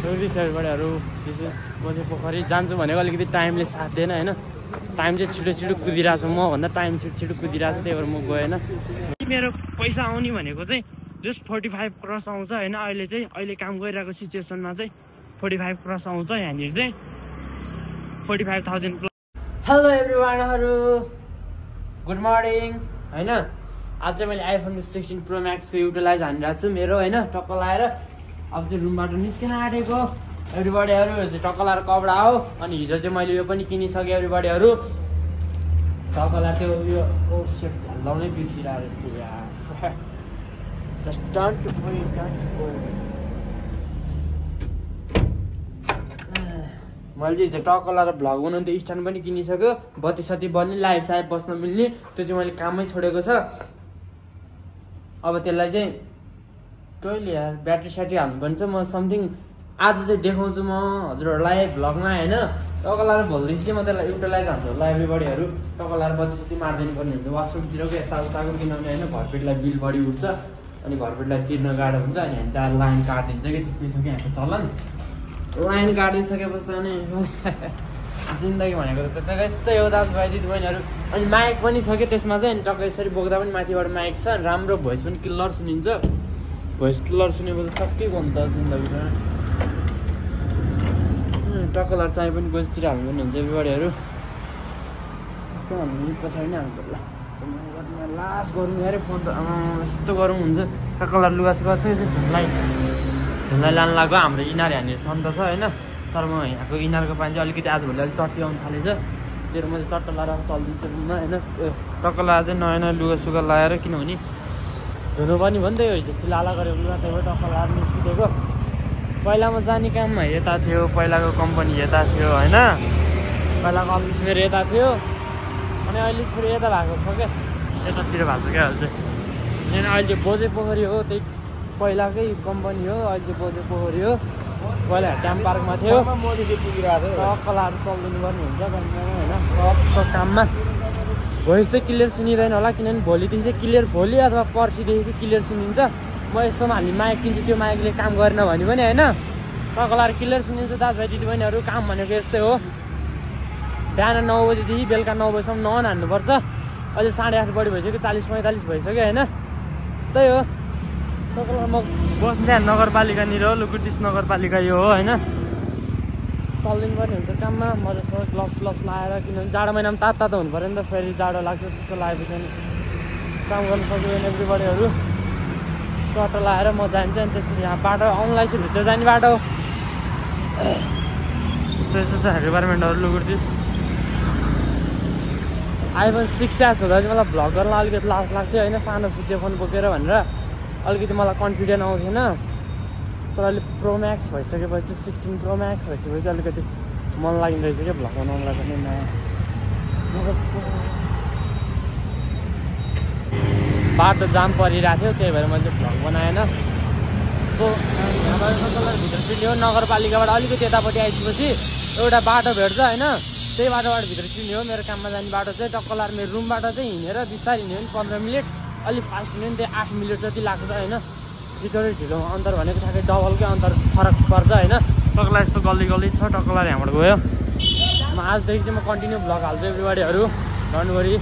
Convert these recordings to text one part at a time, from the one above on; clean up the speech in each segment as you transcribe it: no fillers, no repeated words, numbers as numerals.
everybody, this is Boje Pokhari. जान्छु भनेको अलिकति टाइमले साथ दिएन हैन टाइम चाहिँ छिटो कुदिरहेछ म भन्दा टाइम छिटो कुदिरहेछ त्यही भएर म गएन मेरो पैसा आउने भनेको चाहिँ जस्ट 45 क्रस आउँछ हैन अहिले काम गरिरहेको सिचुएसनमा चाहिँ 45 क्रस आउँछ यहाँनिर चाहिँ 45,000 हेलो एभ्रीवानहरु गुड मर्निङ हैन आज चाहिँ मैले आइफोन 16 प्रो म्याक्स को युटिलाइज हानिरहेको छु मेरो हैन टक्क लाएर अब चाहिँ रुमबाट निस्किन आँटेको एभ्रीबडीहरु टक्क लाएर कपडा हो अनि हिजो चाहिँ मैले यो पनि किनिसके एभ्रीबडीहरु टक्क लाएर त्यो यो ओ शिट झल्लाउनै बिर्सिरहेको रहेछु यार जस्ट डोन्ट वेट मैले चाहिँ टक्क लाएर भ्लग बनाउनु त्यो स्ट्यान्ड पनि किनिसक्यो बत्ती सत्ती बल्ने लाइभ साइभ बस्न मिल्ने त्यो चाहिँ मैले काममै छोडेको छ अब त्यसलाई चाहिँ कहिले यार ब्याट्री स्याट्री हाल्नु पर्छ म समथिङ आज चाहिँ देखाउँछु म हजुरहरूलाई भ्लगमा हैन टक्क लाएर भोलिदेखि चाहिँ म त्यसलाई युटिलाइज हान्छु होला एभ्रीबडीहरु टक्क लाएर बत्ती सत्ती मार्दिनु पर्ने हुन्छ वासरुमतिरको यताउताको किनभने हैन घरपेटलाई बिल बढी उठ्छ अनि घरपेटलाई तिर्न गाह्रो हुन्छ अनि हामी त लाइन काटिदिन्छ कि त्यस्तै छ कि यहाँको चलन लाइन काटिसकेपछि अनि जिन्दगी भनेको त त्यस्तै हो दाजुभाइ दिदीबहिनीहरू अनि माइक पनि छ कि त्यसमा चाहिँ टक्क यसरी बोक्दा पनि माथिबाट माइक छ राम्रो भोइस पनि क्लियर सुनिन्छ भोइस क्लियर सुनेपछि सकिएको हुन्छ जिन्दगीमा टक्कलर चाहिँ पनि गोजतिर हाल्नु पनि हुन्छ एभ्रीबडीहरू हामी पछाडि नै हाल्नु पर्ला लास्ट गरौँ अरे फोन त यस्तो गरौँ हुन्छ टक्कलर लुगा सुगा छ ढुङ्गालाई लानु लाग्यो हाम्रो इनार यहाँनिर छन् त छ होइन तर म यहाँको इनारको पानी चाहिँ अलिकति आजभोलि अलिक टट्टी आउनु थालेछ त्यो मैले चट्ट लाएर चलिदिन्छु रुममा होइन टक्क लाएर चाहिँ नयाँ लुगा सुगा लगाएर किनभने धुनु पनि भयो नि त यो हिजो लाला गरेको लुगा त्यही भएर टक्क लाएर निस्किदिएको पहिलामा जाने काममा यता थियो पहिलाको कम्पनी यता थियो होइन पहिलाको अफिस फेरि यता थियो अनि अहिले फेरि यता भएको छ क्या यतातिर भएको छ क्या अहिले चाहिँ अनि अहिले चाहिँ बोजे पोखरी हो त्यही पहिलाकै कम्पनी हो अहिले चाहिँ बोजे पोखरी हो पहिला ट्याम पार्कमा थियो टक्क लाएर चलिदिनु पर्ने हुन्छ होइन टक्क काममा भोइस चाहिँ क्लियर सुनिँदैन होला किनभने भोलिदेखि चाहिँ क्लियर भोलि अथवा पर्सिदेखि चाहिँ क्लियर सुनिन्छ म यस्तोमा हाल्ने माइक किन्छु त्यो माइकले काम गरेन भने पनि होइन टक्क लाएर क्लियर सुनिन्छ दाजुभाइ दिदीबहिनीहरू काम भनेको यस्तै हो बिहान 9 बजीदेखि बेलुका 9 बजीसम्म नन हान्नुपर्छ अझै 8:30 बढी भइसक्यो 40-45 भइसक्यो होइन त्यही हो टक्क लाएर म बस्ने नगरपालिकानिर हो लुकुटिस नगरपालिका यो हो होइन चलिदिनु पर्ने हुन्छ काममा मजासँग ग्लोभ्स लगाएर किनभने जाडो महिनामा तातो हुनु पऱ्यो नि त फेरि जाडो लाग्छ त्यस्तो लागेपछि काम गर्न सक्दैन एभ्रीबडीहरू चट्ट लगाएर म जान्छ अनि त्यसपछि यहाँ बाटो आउनुलाई चाहिँ भित्र जाने बाटो यस्तो यस्तो छ रिक्वायरमेन्टहरू लुकुटिस आइफोन 6s हुँदा चाहिँ मलाई भ्लग गर्न अलिकति लाज लाग्थ्यो होइन सानो फुच्चे फोन बोकेर भनेर अलिकति मलाई कन्फिडेन्ट आउँथेन तर अहिले प्रो म्याक्स भइसकेपछि 16 प्रो म्याक्स भइसकेपछि अलिकति मन लागिरहेछ क्या भ्लग बनाउनुलाई पनि नयाँ बाटो जाम परिरहेको थियो त्यही भएर मैले भ्लग बनाएन यहाँबाट भित्र चिन्यो नगरपालिकाबाट अलिकति यतापट्टि आइसकेपछि एउटा बाटो भेट्छ होइन त्यही बाटोबाट भित्र चिन्यो मेरो काममा जाने बाटो चाहिँ टक्क लाएर मेरो रुमबाट चाहिँ हिँडेर बिस्तारै हिँड्यो भने 15 मिनट अलिक फास्ट हिँड्यो भने त्यही 8 मिनट जति लाग्छ होइन छिटो ढिलो अन्तर भनेको ठ्याक्कै डबलकै अन्तर फरक पर्छ होइन टक्कला यस्तो गल्ली छ टक्क लाएर यहाँबाट गयो म आजदेखि चाहिँ म कन्टिन्यू भ्लग हाल्छु एभ्रीबडीहरू डोन्ट वरी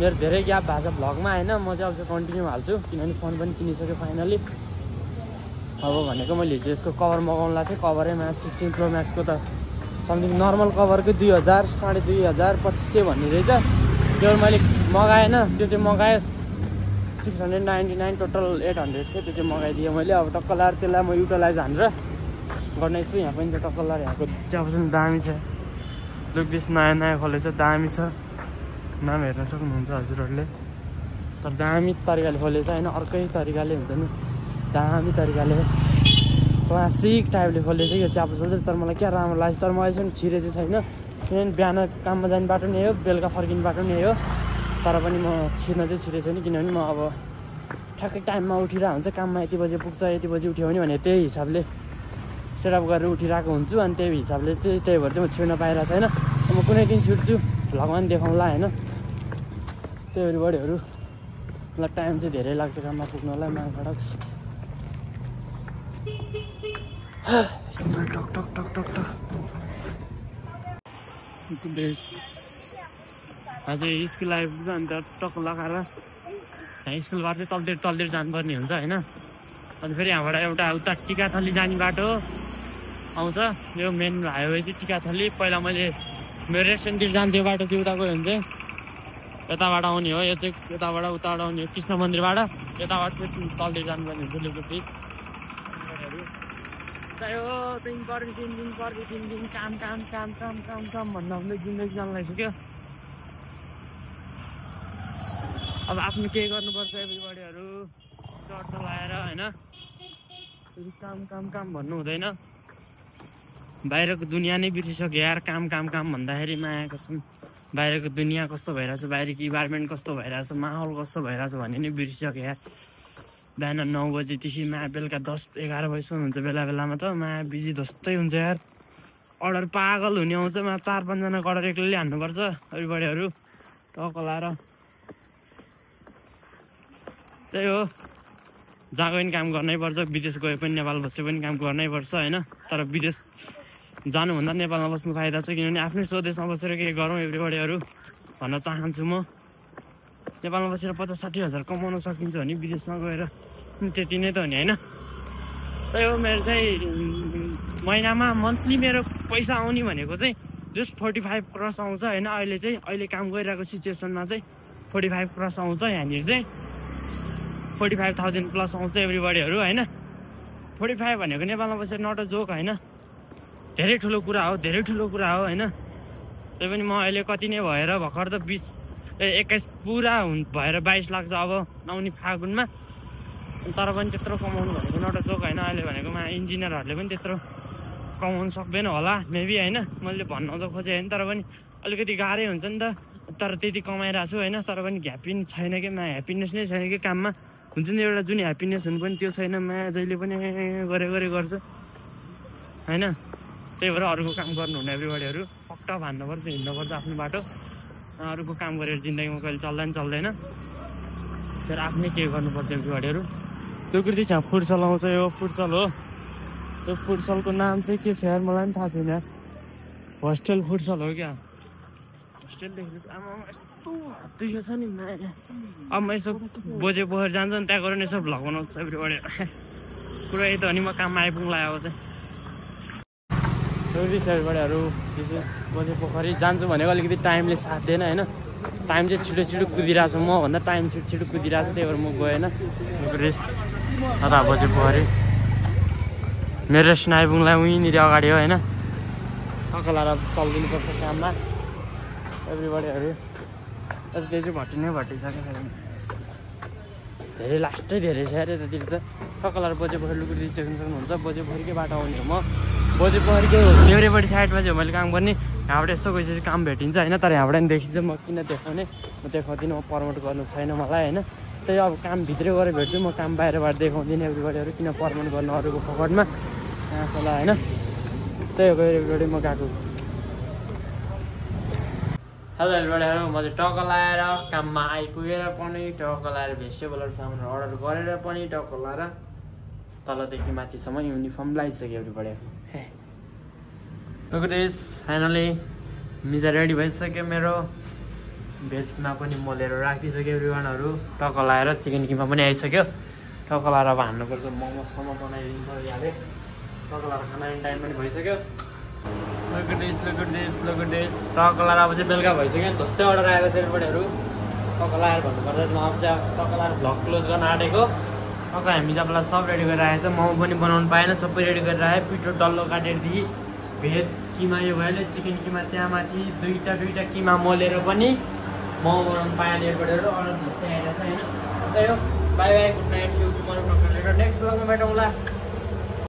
मेरो धेरै ग्याप भएको छ भ्लगमा होइन म चाहिँ अब चाहिँ कन्टिन्यू हाल्छु किनभने फोन पनि किनिसक्यो फाइनली अब भनेको मैले हिजो यसको कभर मगाउनुलाई थिएँ कभरैमा 16 प्रो म्याक्सको त समथिङ नर्मल कभरको 2000 2500 2500 भन्ने रहेछ त्यो मैले मगाएन त्यो चाहिँ मगाएँ 699 टोटल 800 थियो त्यो चाहिँ मगाइदिएँ मैले अब टक्क लाएर त्यसलाई म युटिलाइज हानेर गर्ने छु यहाँ पनि टक्क लाएर यहाँको चिया पनि दामी छ लुक दिस नयाँ खोलेछ दामी छ नाम हेर्न सक्नुहुन्छ हजुरहरूले तर दामी तरिकाले खोलेछ होइन अर्कै तरिकाले हुन्छ नि दामी तरिकाले क्लासिक टाइपले खोलेछ यो चिया चाहिँ तर मलाई क्या राम्रो लाग्छ तर म अहिलेसम्म छिरे चाहिँ छैन किनभने बिहान काममा जाने बाटो नै हो बेलुका फर्किने बाटो नै हो तर पनि म छिर्न चाहिँ छिरेको छैन किनभने म अब ठ्याक्कै टाइममा उठिरहेको हुन्छ काममा यति बजी पुग्छ यति बजी उठ्यो भने त्यही हिसाबले सेटअप गरेर उठिरहेको हुन्छु अनि त्यही हिसाबले चाहिँ त्यही भएर चाहिँ म छिर्न पाइरहेको छैन म कुनै दिन छिर्छु भ्लगमा पनि देखाउँला होइन त्यही एभ्रीबडीहरू मलाई टाइम चाहिँ धेरै लाग्छ काममा पुग्नलाई मालफडक्स टक टक टक टक टक अझै स्कुल आइपुग्छ अन्त टक्क लगाएर स्कुलबाट चाहिँ तलतिर जानुपर्ने हुन्छ होइन। अनि फेरि यहाँबाट एउटा उता टिकाथली जाने बाटो आउँछ, यो मेन हाइवे चाहिँ टिकाथली। पहिला मैले मेरो रेस्टुरेन्टतिर जान्थ्यो बाटो त्यो उता गयो भने चाहिँ यताबाट आउने हो, यो चाहिँ यताबाट उताबाट आउने हो कृष्ण मन्दिरबाट, यताबाट चाहिँ तलतिर जानुपर्ने हुन्छ लिएको ब्रिज। यो 3 दिन काम भन्दा भन्दै जिन्दगी जान लागिसक्यो। अब आफ्नो केही गर्नुपर्छ एभ्रीबडीहरू, चर्च लगाएर होइन, काम भन्नु हुँदैन। बाहिरको दुनियाँ नै बिर्सिसक्यो यार, काम भन्दाखेरि माया कसम। बाहिरको दुनियाँ कस्तो भइरहेछ, बाहिरको इन्भाइरोमेन्ट कस्तो भइरहेछ, माहौल कस्तो भइरहेछ भन्ने नै बिर्सिसक्यो यार। बिहान 9 बजीदेखि माया बेलुका 10-11 बजीसम्म हुन्छ, बेलामा त माया बिजी जस्तै हुन्छ यार। अर्डर पागल हुने आउँछ, मा 4-5 जनाको अर्डर एक्लैले हान्नुपर्छ एभ्रीबडीहरू टक्क लाएर। त्यही हो, जहाँ गयो पनि काम गर्नैपर्छ, विदेश गए पनि नेपाल बसे पनि काम गर्नैपर्छ होइन। तर विदेश जानुभन्दा नेपालमा बस्नु फाइदा छ, किनभने आफ्नै स्वदेशमा बसेर के गरौँ एभ्रीबडीहरू भन्न चाहन्छु म। नेपालमा बसेर 50-60 हजार कमाउन सकिन्छ भने विदेशमा गएर त्यति नै त हो नि होइन। त्यही हो, मेरो चाहिँ महिनामा मन्थली मेरो पैसा आउने भनेको चाहिँ जस्ट 45 क्रस आउँछ होइन। अहिले काम गरिरहेको सिचुएसनमा चाहिँ 45 क्रस आउँछ, यहाँनिर चाहिँ 45,000 प्लस आउँछ एभ्रीबडीहरू होइन। 45 भनेको नेपालमा बसेर नट अ जोक होइन, धेरै ठुलो कुरा हो होइन। त्यही पनि म अहिले कति नै भएर भर्खर त 21 पुरा भएर 22 लाग्छ अब आउने फागुनमा। तर पनि त्यत्रो कमाउनु भनेको नट अ जोक होइन। अहिले भनेको इन्जिनियरहरूले पनि त्यत्रो कमाउनु सक्दैन होला मेबी होइन, मैले भन्न त खोजेँ होइन। तर पनि अलिकति गाह्रै हुन्छ नि त, तर त्यति कमाइरहेको छु होइन। तर पनि ह्याप्पी छैन कि ह्याप्पिनेस नै छैन कि काममा, हुन्छ नि एउटा जुन ह्याप्पिनेस हुनु पनि त्यो छैन। जहिले पनि गरे गर्छ होइन। त्यही भएर अरूको काम गर्नुहुन्न एभ्रीबडीहरू, पक्का भान्नुपर्छ, हिँड्नुपर्छ आफ्नो बाटो। अरूको काम गरेर जिन्दगीमा कहिले चल्दैन। फेरि आफ्नै के गर्नुपर्छ एभ्रीबडीहरू। त्यो कृति चाहिँ फुटसल आउँछ, यो फुटसल हो। त्यो फुटसलको नाम चाहिँ के छ यार, मलाई पनि थाहा छैन। होस्टेल फुटसल हो क्या, होस्टेल देख्दैछ आमा यस्तो दुख्यो छ नि। अब म यसो बोजे पोखरी जान्छ नि, त्यहाँ गएर यसो भ्लग बनाउँछ एभ्रीबडी। पुरा यही त हो नि, म काममा आइपुग्ला अब चाहिँ एभ्रीबडीहरू। विशेष बोजे पोखरी जान्छु भनेको अलिकति टाइमले साथ दिएन होइन। टाइम चाहिँ छिटो कुदिरहेको छ, मभन्दा टाइम छिटो कुदिरहेको छ, त्यही भएर म गएन। बोजे पोखरी मेरो रेस्टुरेन्ट आइपुग्ला उहीँनिर अगाडि हो होइन। टक्क लाएर चलिदिनुपर्छ काममा एभ्रीबडीहरू। तर त्यो चाहिँ भट्टिसक्यो, धेरै छ यार यतातिर त। टक्क लाएर बोजे पोखरी लुकुरी देख्न सक्नुहुन्छ। बोजे पोखरीकै बाटो आउने हो म, बोजे पोखरीकै देउरेपट्टि साइडमा चाहिँ मैले काम गर्ने। यहाँबाट यस्तो गएपछि काम भेटिन्छ होइन। तर यहाँबाट पनि देखिन्छ, म किन देखाउने, म देखाउँदिनँ, म प्रमोट गर्नु छैन मलाई होइन। त्यही अब काम भित्रै गएर भेट्छु, म काम बाहिरबाट देखाउँदिनँ एभ्रीबडीहरू, किन प्रमोट गर्नु अरूको पकडमा यहाँ सल्लाह होइन। त्यही हो एभ्रीबडी, म गएको। हेलो एभ्रीबडीहरू, म चाहिँ टक्क लाएर काममा आइपुगेर पनि, टक्क लाएर भेजिटेबलहरू सामान अर्डर गरेर पनि, टक्क लाएर तलदेखि माथिसम्म युनिफर्म लगाइसक्यो एभ्रीबडी। फाइनली मिजा रेडी भइसक्यो मेरो। भेज किमा पनि मोलेर राखिसक्यो एभ्रीवानहरू। टक्क लाएर चिकन किमा पनि आइसक्यो। टक्क लाएर अब हान्नुपर्छ, मोमोसम्म बनाइदिनु पऱ्यो यहाँले। टक्क लाएर खाना टाइम पनि भइसक्यो। लोक एट दिस टक्क लाएर अब चाहिँ बेलुका भइसक्यो। जस्तै अर्डर आएको छ एभ्रीबडीहरू। टक्क लाएर भन्नुपर्छ, म अब चाहिँ टक्क लाएर भ्लग क्लोज गर्न आँटेको। टक्क हामी तपाईँलाई सब रेडी गरेर आएछ, मोमो पनि बनाउनु पाएन, सबै रेडी गरेर आयो। पिठो डल्लो काटेरदेखि भेज किमा यो भइहाल्यो, चिकन किमा त्यहाँ माथि दुईवटा किमा मोलेर पनि मोमो बनाउनु पाएन एभ्रीबडीहरू। अर्डर जस्तै आइरहेछ होइन। त्यही हो, bye good night, see you tomorrow next ब्लगमा भेटौँला।